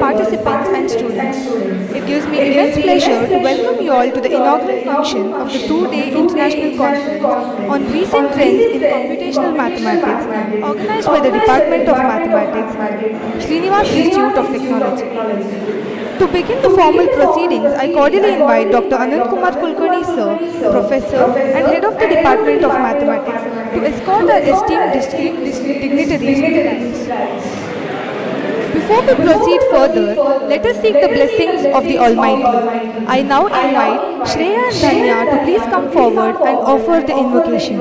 participants and students. It gives me immense pleasure to welcome you all to the inaugural function of the two-day international conference on recent trends in computational mathematics organized by the Department of Mathematics, Srinivas Institute of Technology. To begin the formal proceedings, I cordially invite Dr. Anand Kumar Kulkarni Sir, Professor and Head of the Department of Mathematics, to escort our esteemed dignitaries to the dais. Before we proceed further, let us seek the blessings of the Almighty. I now invite Shreya and Dhanya to please come forward and offer the invocation.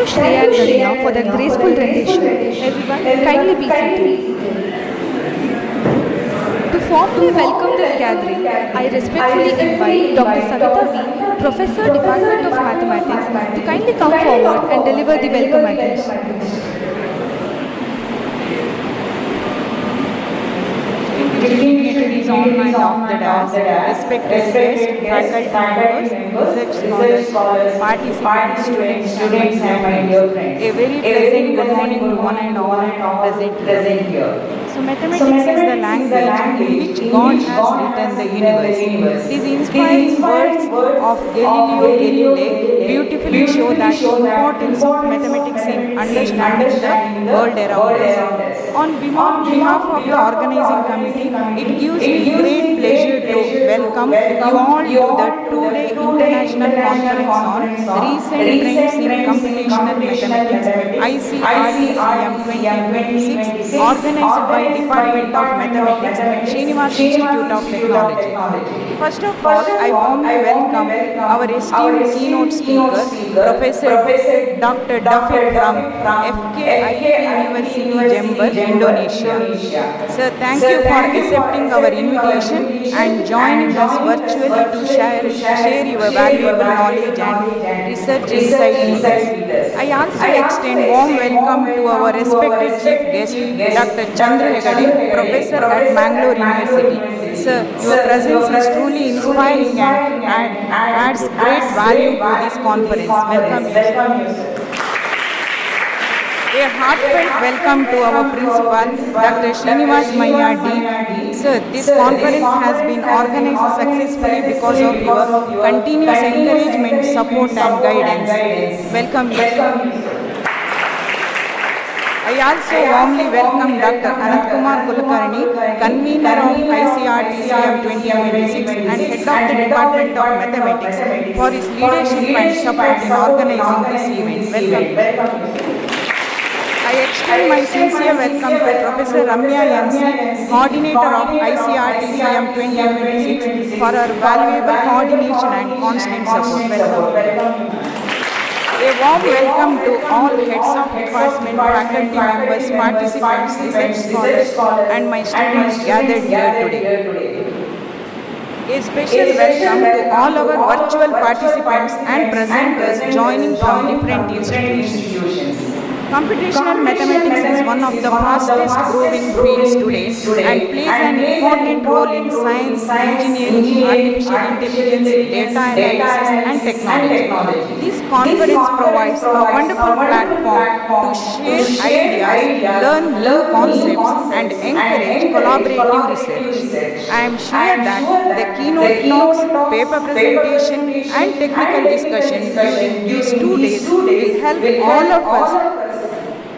Shreya and Dhanya for their graceful rendition. Everyone, kindly be seated. To formally welcome this gathering, I respectfully invite Dr. Savita V, Professor, Department of Mathematics, to kindly come forward and deliver the welcome address. Dignitaries on and off the dais, respected guests, faculty members, research scholars, participants, students, and my dear friends. A very pleasant good morning to one and all present here. So mathematics is the language in which God has written the universe. These inspiring words of Galileo Galilei beautifully show the importance of mathematics in understanding the world around us. On behalf of the organizing committee, it gives me great pleasure to welcome you all to the two-day international conference on recent trends in computational mathematics, ICRTCM 2026, organized by Department of Mathematics, Srinivas Institute of Technology. First of all, I warmly welcome our esteemed keynote speaker, Professor Dr. David from FKIT University, Jember, Indonesia. Sir, thank you for accepting our invitation and joining us virtually to share your valuable knowledge and research insight with us. I also extend warm welcome to our respected chief guest, Dr. Chandra Hegade, Professor at Mangalore University. Sir, your presence is truly inspiring and adds great value to this conference. Welcome you, sir. A heartfelt welcome to our principal, Dr. Srinivas D. Sir, this conference has been organized successfully because of your continuous encouragement, support and guidance. Welcome you. I also warmly welcome Dr. Anand Kumar Kulkarni, convener of ICRTCM 2026 and head of the Department of Mathematics, for his leadership and support in organizing this event. Welcome. I extend my sincere welcome to Professor Ramya Yansi, Coordinator of ICRTCM 2026, for her valuable coordination and constant support. Welcome. A A warm welcome to all heads of department, faculty members, participants, research scholars, and my students gathered here today. A special welcome to all our virtual participants and presenters joining from different institutions. Computational mathematics is one of the fastest growing fields today and plays an important role in science, engineering, artificial intelligence, data analysis, and technology. This conference provides a wonderful platform to share ideas, learn new concepts, and encourage collaborative research. I am sure that the keynote talks, paper presentation, and technical discussion during these 2 days will help all of us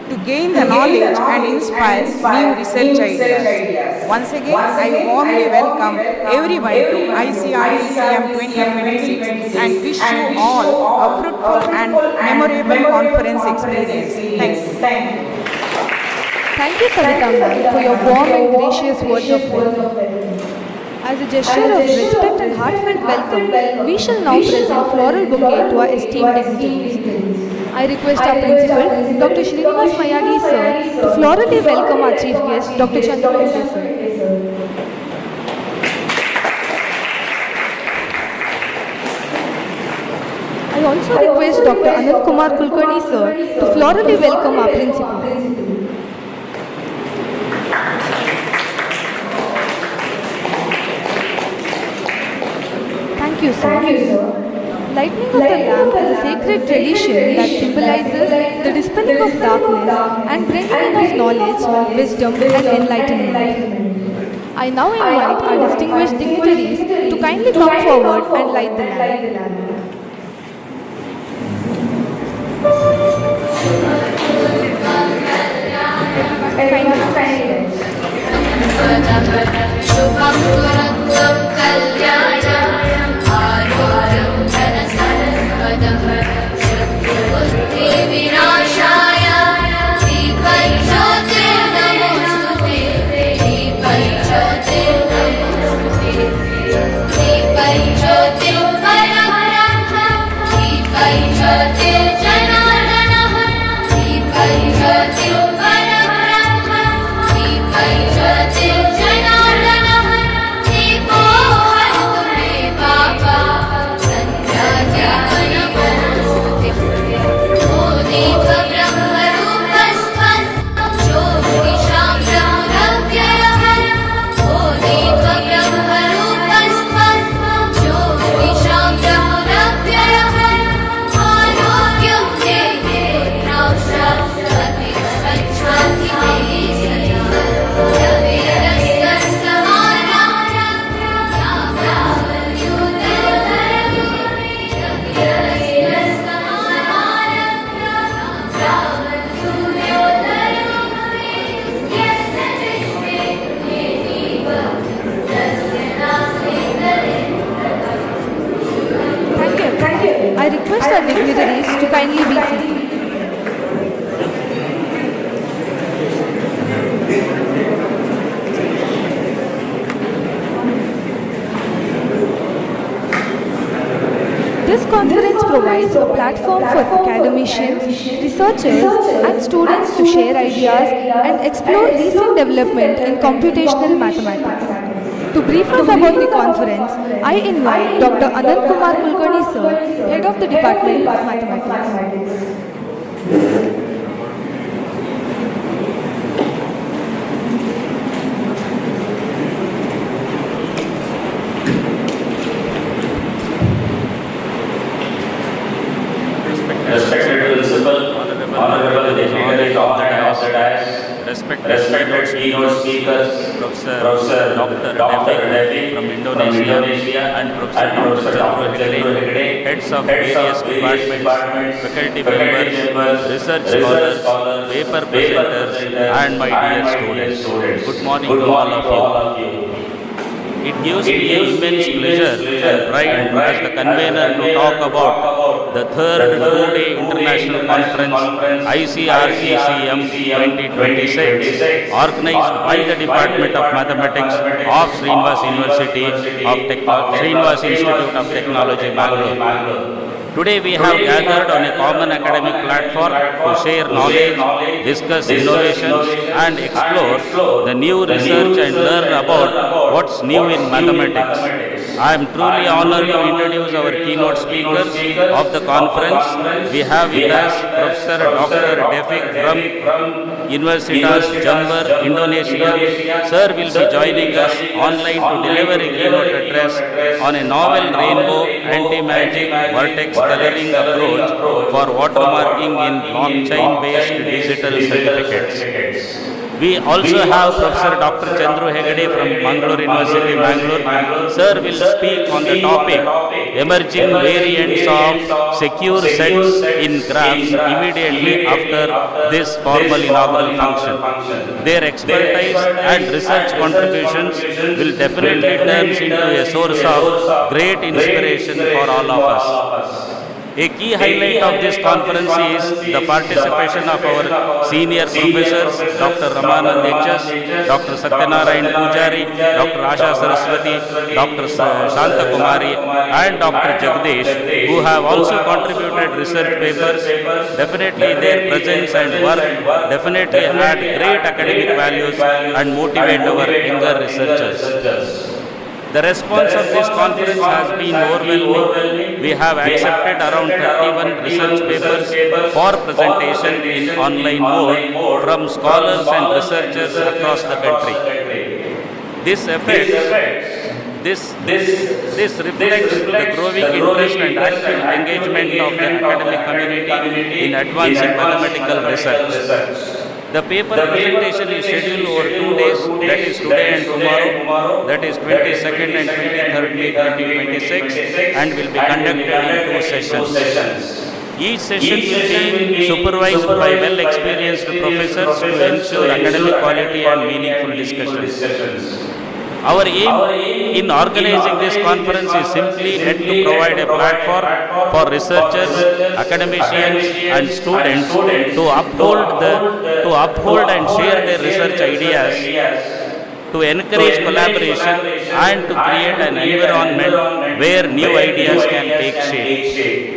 to gain the knowledge and inspire new research ideas. Once again, I warmly welcome everyone to ICRTCM 2026 and wish you all a fruitful and memorable conference experience. Thank you. Thank you, Savita ma'am, for your warm and gracious words of welcome. As a gesture of respect and heartfelt welcome, we shall now present floral bouquet to our esteemed dignitaries. I request our principal, Dr. Srinivas Mayagi sir, to florally welcome our chief guest, Dr. Chandra sir. I also request Dr. Anand Kumar Kulkarni sir to florally welcome our principal. Thank you, sir. Lighting of the lamp is a sacred tradition that symbolizes the dispelling of darkness and bringing in of knowledge, wisdom, and enlightenment. I now invite our distinguished dignitaries to kindly come forward and light the lamp. शुभं कुरुत्वं कल्याणम् आरोग्यं धनसम्पदः शत्रुबुद्धिविनाशाय दीपज्योतिर्नमोऽस्तुते दीपज्योतिर्नमोऽस्तुते दीपज्योतिर्परब्रह्म दीपज्योतिर्जनार्दनः दीपज्योतिर्परब्रह्म दीपज्योतिर्जनार्दनः दीपो हरतु मे पापं सन्ध्यादीपनमोऽस्तुते ओ दीपब्रह्मरूपस्त्वं ज्योतिषां प्रमुरव्ययः ओ दीपब्रह्मरूपस्त्वं ज्योतिषां प्रमुरव्ययः आरोग्यं देहि पुत्रांश्च स्वच्छान्ति Thank you. I request our dignitaries to kindly be seated. This conference provides a platform for academicians, researchers, and students to share ideas and explore recent development in computational mathematics. To brief us about the conference, I invite Dr. Anand Kumar Kulkarni sir, Head of the Department of Mathematics. Respected principal, honorable dignitaries of the dais, respected keynote speakers, Professor Dr. Devi from Indonesia and Professor Chandra Hegde, heads of various departments, faculty members, research scholars, paper presenters, and my dear students. Good morning to all of you. It gives me immense pleasure and pride as the convener to talk about the third two-day international conference ICRTCM 2026 organized by the Department of Mathematics of Srinivas Institute of Technology, Bangalore. Today we have gathered on a common academic platform to share knowledge, discuss innovations and explore the new research and learn about what's new in mathematics. I am truly honored to introduce our keynote speakers of the conference. We have with us Professor Dr. Defik from Universitas Jember, Indonesia. Sir will be joining us online to deliver a keynote address on a novel rainbow anti-magic vertex coloring approach for watermarking in blockchain-based digital certificates. We also have Professor Dr. Chandru Hegade from Mangalore University, Bangalore. Sir will speak on the topic emerging variants of secure sets in graphs immediately after this formal inaugural function. Their expertise and research contributions will definitely turn into a source of great inspiration for all of us. A key highlight of this conference is the participation of our senior professors, Dr. Ramanand HS, Dr. Satyanarayan Pujari, Dr. Asha Saraswati, Dr. Shanta Kumari, and Dr. Jagdish, who have also contributed research papers. Definitely their presence and work definitely add great academic values and motivate our younger researchers. The response of this conference has been overwhelming. We have accepted around 31 research papers for presentation in online mode from scholars and researchers across the country. This reflects the growing interest and active engagement of the academic community in advancing mathematical research. The paper presentation is scheduled over 2 days, that is today and tomorrow, that is 22nd and 23rd May 2026, and will be conducted in 2 sessions. Each session will be supervised by well-experienced professors to ensure academic quality and meaningful discussions. Our aim in organizing this conference is simply to provide a platform for researchers, academicians and students to uphold and share their research ideas, to encourage collaboration and to create an environment where new ideas can take shape.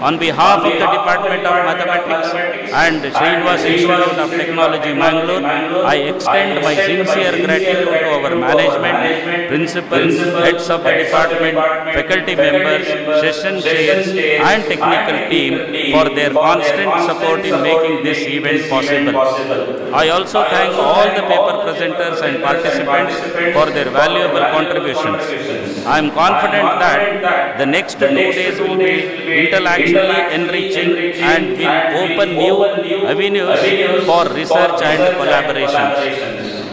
On behalf of the Department of Mathematics and Srinivas Institute of Technology, Mangalore, I extend my sincere gratitude to our management, principals, heads of the department, faculty members, session chairs and technical team for their constant support in making this event possible. I also thank all the paper presenters and participants for their valuable contributions. I am confident that the next 2 days will be intellectually enriching and will open new avenues for research and collaboration.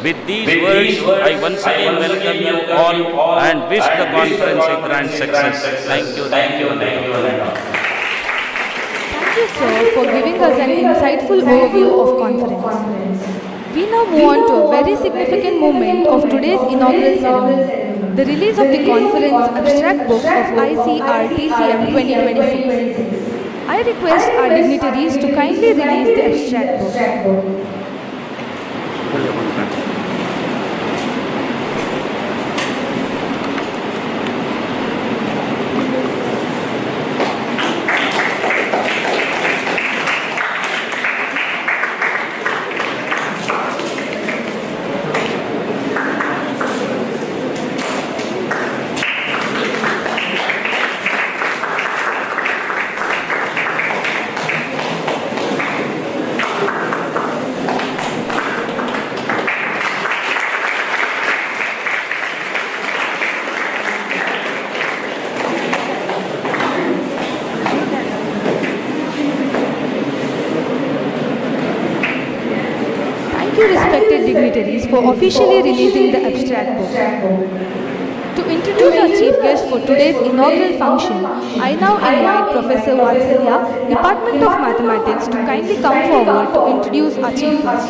With these words, I once again welcome you all and wish the conference a grand success. Thank you. Thank you, sir, for giving us an insightful overview of conference. We now move on to a very significant moment of today's inaugural ceremony, the release of the conference abstract book of ICR TCM 2026. I request our dignitaries to kindly release the abstract book. Respected dignitaries for officially releasing the abstract book. To introduce our chief guest for today's inaugural function, I now invite Professor Vatsalya, Department of Mathematics, to kindly come forward to introduce our chief guest.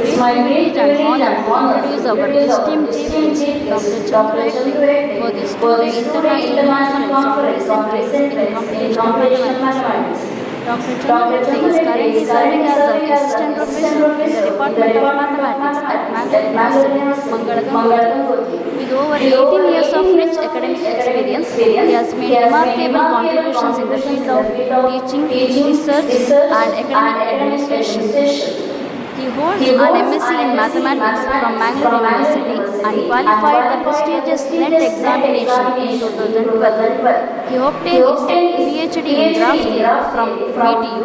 It's my great privilege and honor to introduce our esteemed chief guest, Dr. Chandru, for this International Conference on Recent Trends in Computational Mathematics. Dr. Chandra Hegde is currently serving as an assistant professor in the Department of Mathematics at Mangalore University, Mangalagangoti. With over 18 years of rich academic experience, he has made remarkable contributions in the field of teaching, research, and academic administration. He holds an MSc in Mathematics from Mangalore University and qualified the prestigious NET examination in 2012. He obtained his PhD in Graph Theory from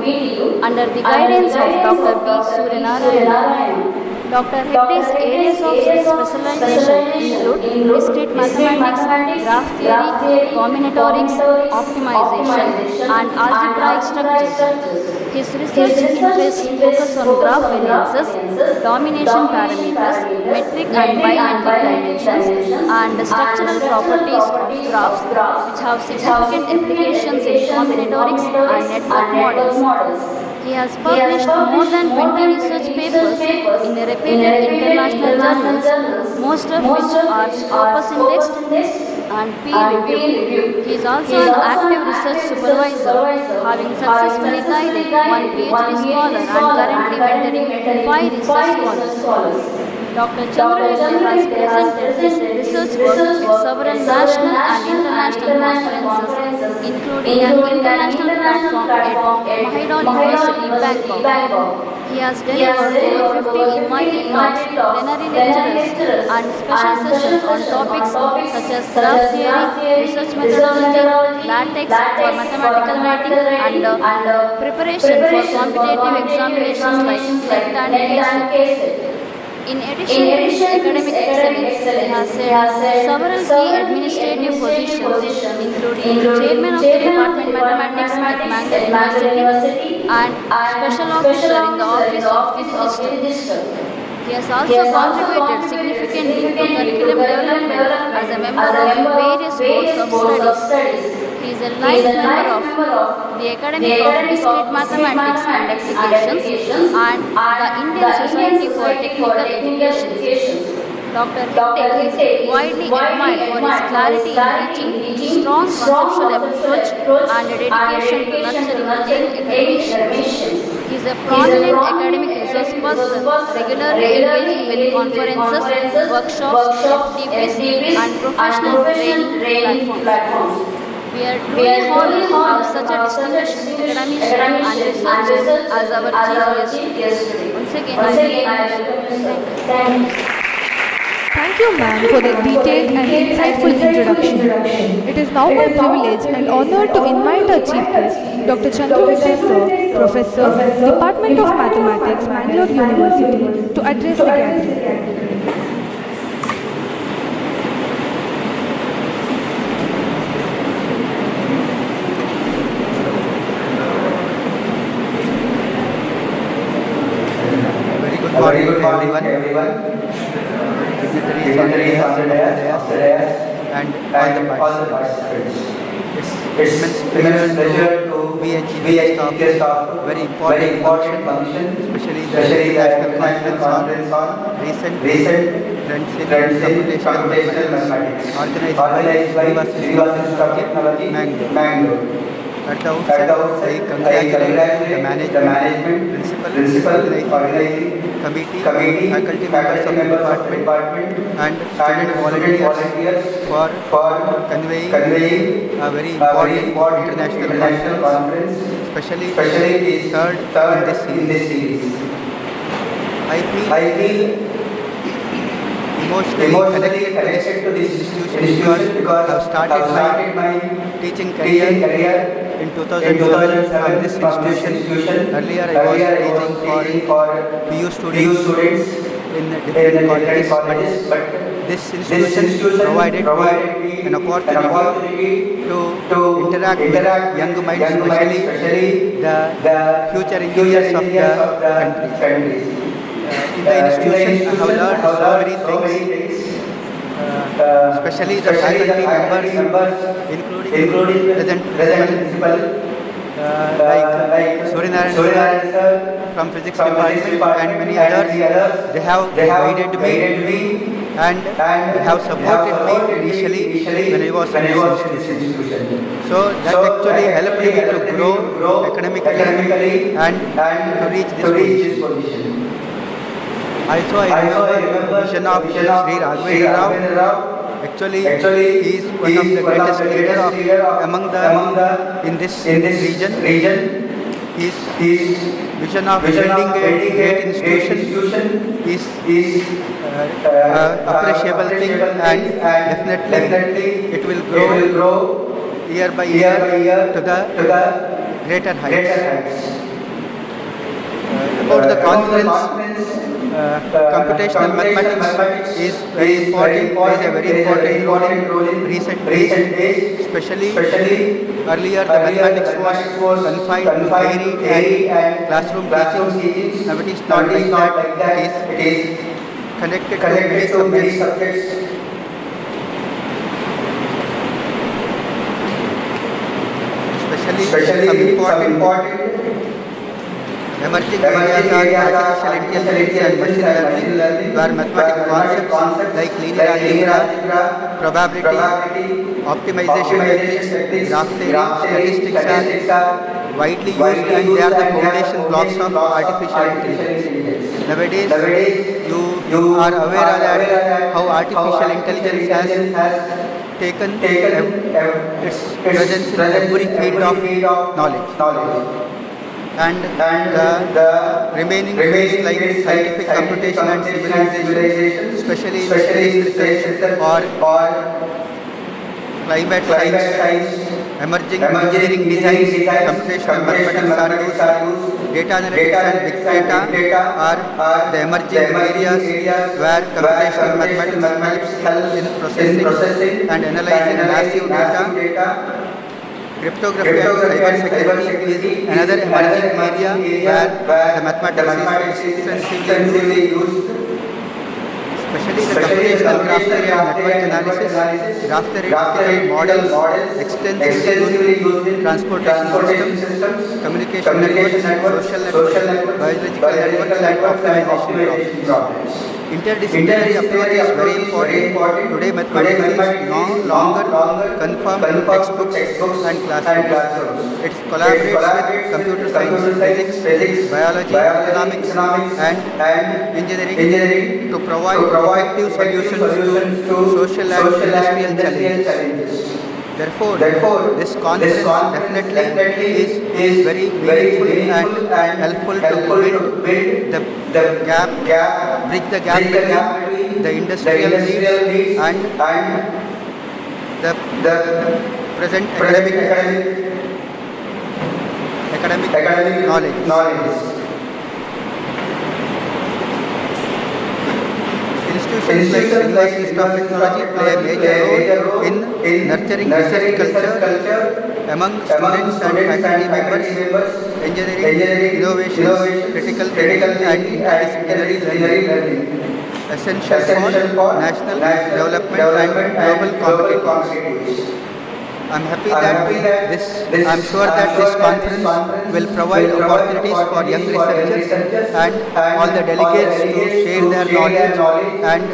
VTU under the guidance of Dr. B. Suryanarayan. Dr. Hegde's areas of specialization include discrete mathematics, graph theory, combinatorics, optimization, and algebraic structures. His research interests focus on graph variances, domination parameters, metric and bimetric dimensions, and the structural properties of graphs, which have significant applications in combinatorics and network models. He has published more than 20 research papers in reputed international journals, most of which are Scopus indexed and peer-reviewed. He is also an active research supervisor, having successfully guided one PhD scholar and currently mentoring 5 research scholars. Dr. Chandra Hegde has presented his research work at several national and international conferences, including an international platform at Mahidol University, Bangkok. He has delivered over 50 MIT talks, plenary lectures, and special sessions on topics such as graph theory, research methodology, LaTeX for mathematical writing, and preparation for competitive examinations like CET and CASET. In addition to his academic excellence, he has held several key administrative positions, including Chairman of the Department of Mathematics at Mangalore University and Special Officer in the Office of the Registrar. He has also contributed significantly to curriculum development as a member of various boards of studies. He is a life member of the Academy of Discrete Mathematics and Applications and the Indian Society for Technical Education. Dr. Hegde is widely admired for his clarity in teaching, strong conceptual approach, and dedication to nurturing young academicians. He is a prominent academic resource person, regularly engaging with conferences, workshops, FDPs, and professional training platforms. We are truly honored to have such a distinguished academician and researcher as our chief guest today. Once again, I welcome you. Thank you. Thank you, ma'am, for the detailed and insightful introduction. It is now my privilege and honor to invite our chief guest, Dr. Chandra Hegde sir, Professor, Department of Mathematics, Mangalore University, to address the gathering. Very good morning to everyone. Dignitaries on the dais, and all the participants. It's immense pleasure to be a chief guest of very important function, especially the National Conference on recent trends in computational mathematics, organized by University of Technology, Mangalore. At the outset, I congratulate the management, principal, organizing committee, faculty members of the department, and student volunteers for conveying a very important international conference, especially the third in this series. I feel emotionally connected to this institution because I have started my teaching career in 2007 from this institution. Earlier I was teaching for PU students in different colleges, but this institution provided me an opportunity to interact with young minds, especially the future engineers of the country. In the institution, I have learned so many things, especially the faculty members, including present principal, like Suryanarayan sir from physics department and many others. They have guided me and have supported me initially when I was in this institution. So that actually helped me to grow academically and to reach this position. Also, I remember the vision of Sri Raghavendra Rao. Actually, he is one of the greatest leader among the in this region. His vision of building a great institution is appreciable thing, and definitely it will grow year by year to the greater heights. About the conference, computational mathematics is very important, plays a very important role in recent days, especially earlier the mathematics was confined to theory and classroom teachings. Now it is not like that, it is connected to many subjects. Especially some important emerging areas are artificial intelligence and machine learning, where mathematical concepts like linear algebra, probability, optimization techniques, graph theory, statistics are widely used, and they are the foundation blocks of artificial intelligence. Nowadays, you are aware that how artificial intelligence has taken its presence in every field of knowledge. And the remaining fields like scientific computation and civilization, especially in space research or climate science, emerging engineering designs, computational mathematics are used. Data analytics and big data are the emerging areas where computational mathematics helps in processing and analyzing massive data. Cryptography and cybersecurity is another emerging area where the mathematics is extensively used, especially the computational graph theory and network analysis. Graph theoretical models extensively used in transportation systems, communication networks, social networks, biological networks, and optimization problems. Interdisciplinary approach is very important. Today, mathematics is no longer confined to textbooks and classrooms. It collaborates with computer science, physics, biology, economics, and engineering to provide effective solutions to social and industrial challenges. Therefore, this conference definitely is very meaningful and helpful to bridge the gap between the industrial needs and the present academic knowledge. Institutions like Universities of Technology play a major role in nurturing research culture among students and faculty members, engineering innovations, critical thinking, and interdisciplinary learning, essential for national development and global competitiveness. I'm sure that this conference will provide opportunities for young researchers and all the delegates to share their knowledge and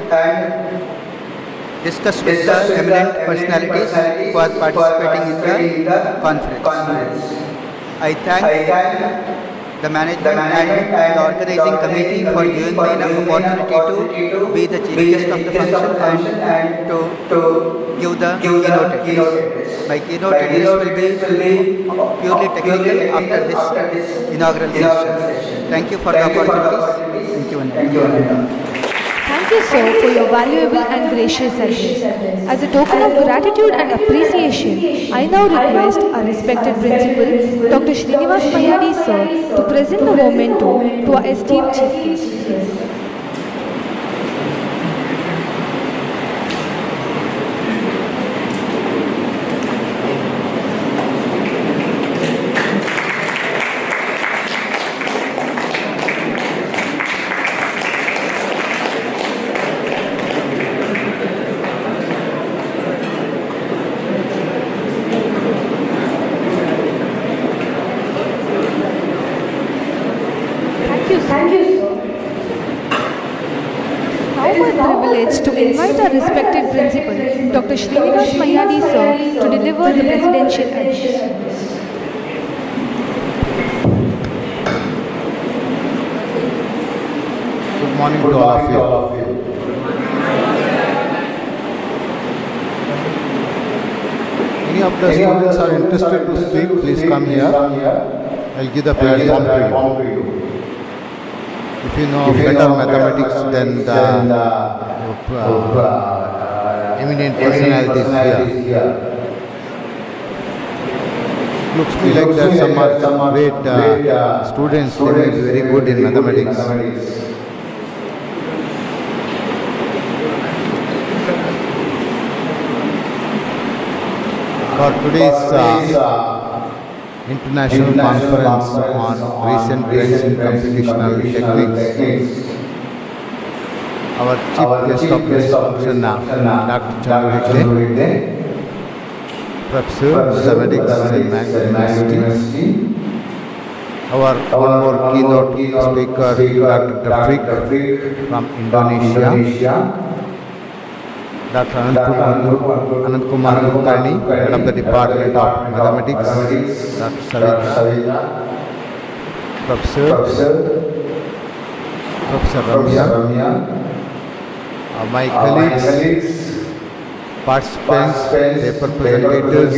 discuss with the eminent personalities who are participating in the conference. I thank the management and the organizing committee for giving me an opportunity to be the chief guest of the function and to give the keynote address. My keynote address will be purely technical after this inaugural session. Thank you for the opportunities. Thank you. Thank you, sir, for your valuable and gracious address. As a token of gratitude and appreciation, I now request our respected principal, Dr. Srinivas Mayadi, sir, to present the memento to our esteemed chief guest. Thank you, sir. now my privilege to invite our respected principal, Dr. Srinivas Mayadi sir, to deliver the presidential address. Good morning to all of you. Any of the students are interested to speak, please come here. I'll give the platform to you. If you know better mathematics than the eminent personalities here. Looks me like that some are great students, they may be very good in mathematics. For today's international conference on recent trends in computational techniques, our chief guest of discussion, Dr. Chandru Hegde, Professor of Mathematics in Mangalore University. Our one more keynote speaker, Dr. Taufik from Indonesia. Dr. Anand Kumar Kulkarni, head of the Department of Mathematics. Dr. Savita, Professor Ramya, my colleagues, participants, paper presentators,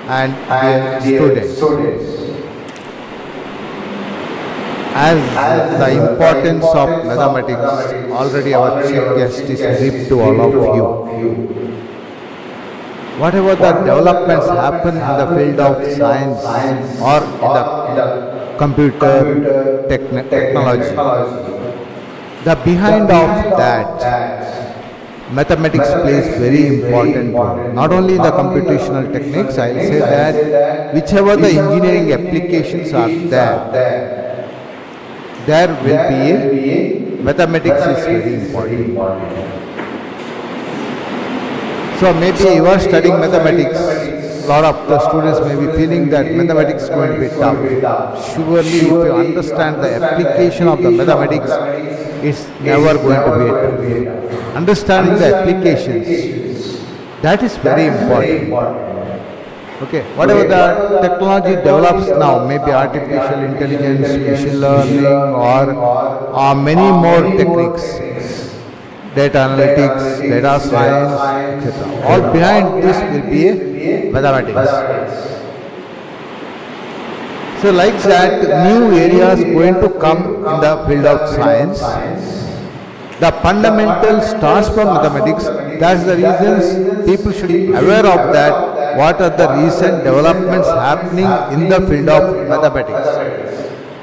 and students. As the importance of mathematics, already our chief guest is briefed to all of you. Whatever the developments happen in the field of science or in the computer technology, the behind of that, mathematics plays very important role. Not only in the computational techniques, I will say that whichever the engineering applications are there will be a mathematics is very important. So maybe you are studying mathematics, a lot of the students may be feeling that mathematics is going to be tough. Surely if you understand the application of the mathematics, it's never going to be tough. Understanding the applications, that is very important. Okay, whatever the technology develops now, maybe artificial intelligence, machine learning, or many more techniques, data analytics, data science, etc. All behind this will be mathematics. So like that, new areas going to come in the field of science. The fundamental starts from mathematics. That's the reasons people should be aware of that. What are the recent developments happening in the field of mathematics?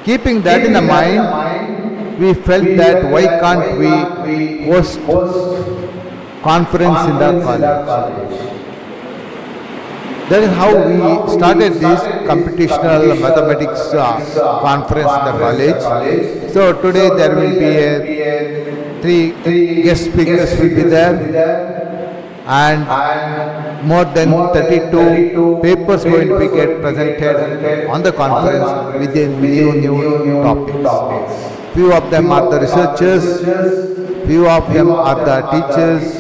Keeping that in the mind, we felt that why can't we host conference in the college? That is how we started this computational mathematics conference in the college. So today there will be three guest speakers will be there. And more than 32 papers going to be get presented on the conference with the new topics. Few of them are the researchers, few of them are the teachers,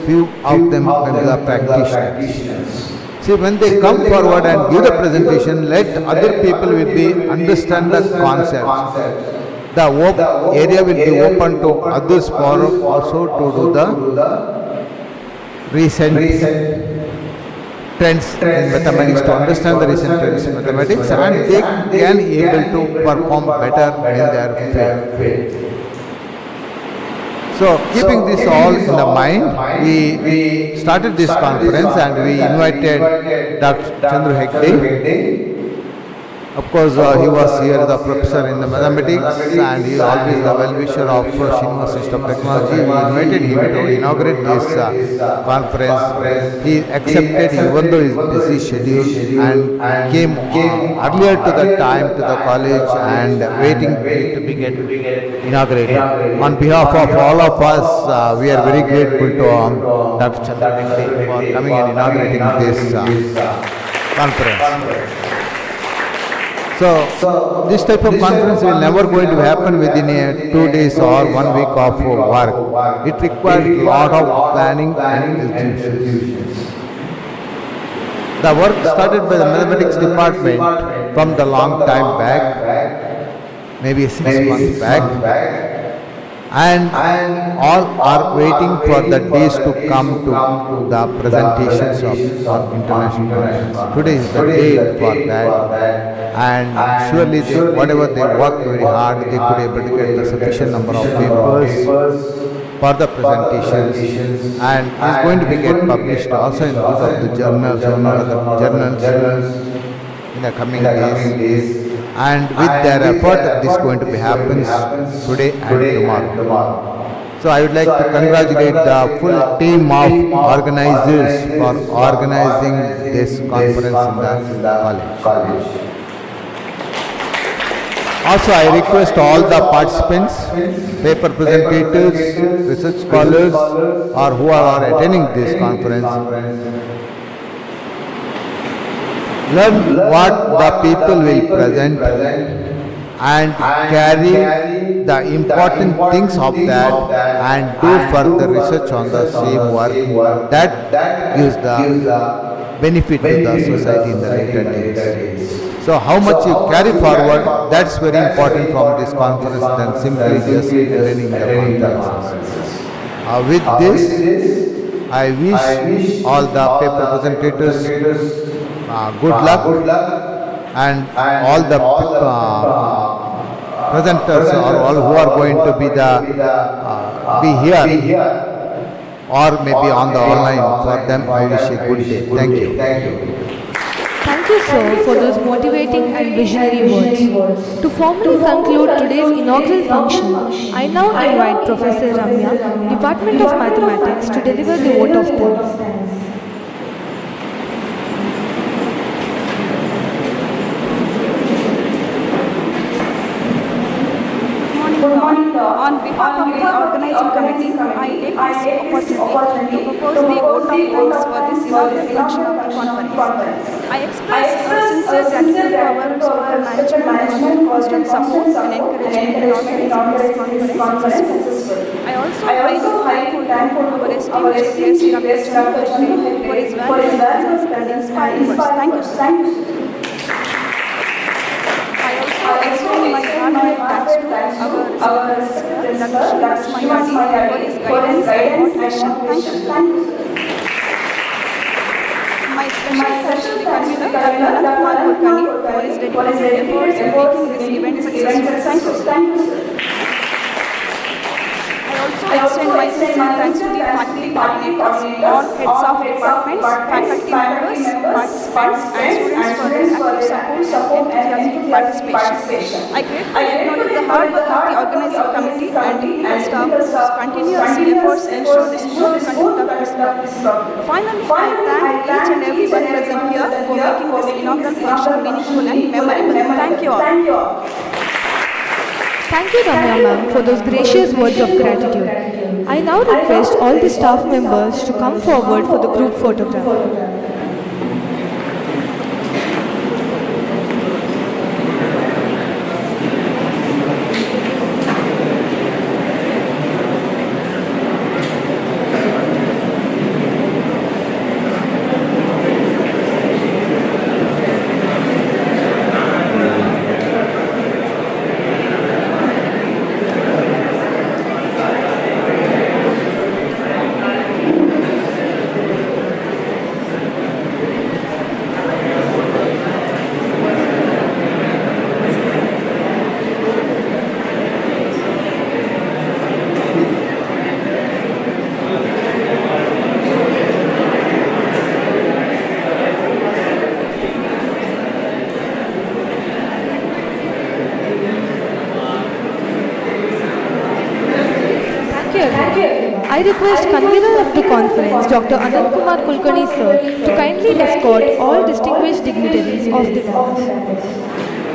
few of them are the practitioners. See, when they come forward and give the presentation, let other people will be understand the concepts. The area will be open to others for also to do the recent trends in mathematics, to understand the recent trends in mathematics, and they can able to perform better in their field. So keeping this all in the mind, we started this conference and we invited Dr. Chandru Hegde. Of course, he was here, the professor in the mathematics, and he is always the well-wisher of Srinivas Institute of Technology. We invited him to inaugurate this conference. He accepted, even though his busy schedule, and came earlier to the time to the college and waiting to be inaugurated. On behalf of all of us, we are very grateful to Dr. Chandru Hegde for coming and inaugurating this conference. So this type of conference will never going to happen within a 2 days or 1 week of work. It requires a lot of planning and execution. The work started by the mathematics department from the long time back, maybe 6 months back, and all are waiting for the days to come to the presentations of our international conference. Today is the date for that, and surely whatever they worked very hard, they could able to get the sufficient number of papers for the presentations, and is going to be get published also in one of the journals or other journals in the coming days. And with their effort, this is going to be happens today and tomorrow. So I would like to congratulate the full team of organizers for organizing this conference in the college. Also, I request all the participants, paper presentators, research scholars, or who are attending this conference, learn what the people will present and carry the important things of that and do further research on the same work. That gives the benefit to the society in the later days. So how much you carry forward, that's very important from this conference than simply just attending the conferences. With this, I wish all the paper presentators good luck, and all the presenters or all who are going to be here or maybe on the online, for them I wish a good day. Thank you. Thank you, sir, for those motivating and visionary words. To formally conclude today's inaugural function, I now invite Professor Ramya, Department of Mathematics, to deliver the vote of thanks. On behalf of the organizing committee, I take this opportunity to propose the vote of thanks for this inaugural function of the conference. I express sincere gratitude to our speaker management for constant support and encouragement in organizing this conference successfully. I also highly thankful to our esteemed guest, Dr. Chandru Hegde, for his valuable presence and inspiring words. Thank you, sir. I extend my heartfelt thanks to our President, Dr. Srinivas Mayadi, for his guidance and motivation. Thank you, sir. My special thanks to the convener, Dr. Anantkumar Kulkarni, for his dedicated efforts in making this event successful. Thank you, sir. I also extend my sincere thanks to the faculty coordinators, all heads of departments, faculty members, participants, and students for their active support and enthusiastic participation. I gratefully acknowledge the hard work of the organizing committee and technical staff whose continuous efforts ensure the smooth conduct of this program. Finally, I thank each and everyone present here for making this inaugural function meaningful and memorable. Thank you all. Thank you, Ramya ma'am, for those gracious words of gratitude. I now request all the staff members to come forward for the group photograph. I request convener of the conference, Dr. Anantkumar Kulkarni sir, to kindly escort all distinguished dignitaries of the dais.